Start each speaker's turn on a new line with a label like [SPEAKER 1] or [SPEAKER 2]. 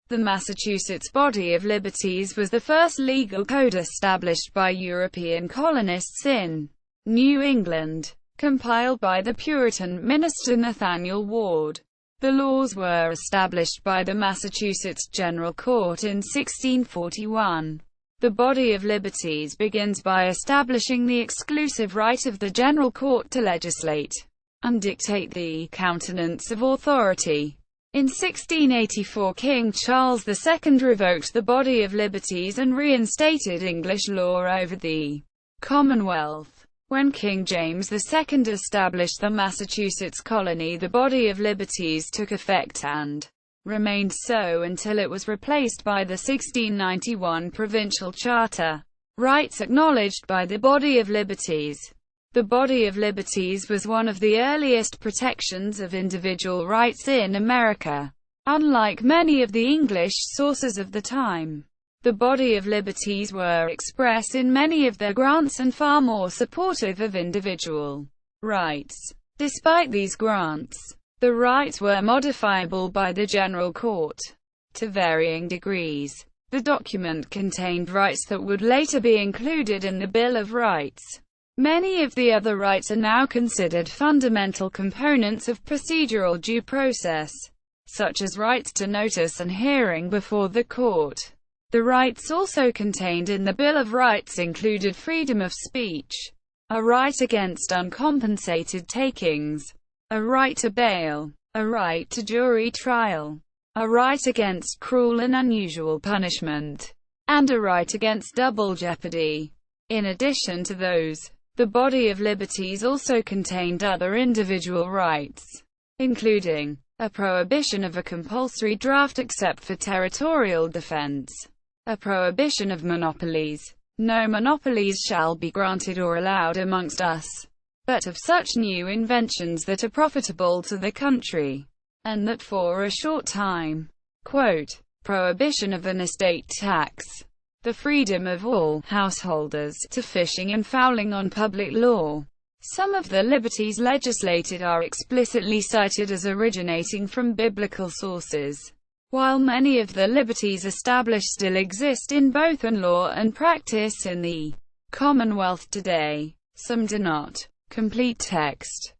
[SPEAKER 1] The Massachusetts Body of Liberties was the first legal code established by European colonists in New England, compiled by the Puritan minister Nathaniel Ward. The laws were established by the Massachusetts General Court in 1641. The Body of Liberties begins by establishing the exclusive right of the General Court to legislate and dictate the Countenance of Authority. In 1684, King Charles II revoked the Body of Liberties and reinstated English law over the Commonwealth. When King James II established the Massachusetts colony, the Body of Liberties took effect and remained so until it was replaced by the 1691 Provincial Charter, rights acknowledged by the Body of Liberties. The Body of Liberties was one of the earliest protections of individual rights in America. Unlike many of the English sources of the time, the Body of Liberties were expressed in many of their grants and far more supportive of individual rights. Despite these grants, the rights were modifiable by the General Court to varying degrees. The document contained rights that would later be included in the Bill of Rights. Many of the other rights are now considered fundamental components of procedural due process, such as rights to notice and hearing before the court. The rights also contained in the Bill of Rights included freedom of speech, a right against uncompensated takings, a right to bail, a right to jury trial, a right against cruel and unusual punishment, and a right against double jeopardy. In addition to those, the Body of Liberties also contained other individual rights, including a prohibition of a compulsory draft except for territorial defense, a prohibition of monopolies. No monopolies shall be granted or allowed amongst us, but of such new inventions that are profitable to the country, and that for a short time. Quote, prohibition of an estate tax. The freedom of all householders to fishing and fowling on public law. Some of the liberties legislated are explicitly cited as originating from biblical sources, while many of the liberties established still exist in both in law and practice in the Commonwealth today. Some do not. Complete text.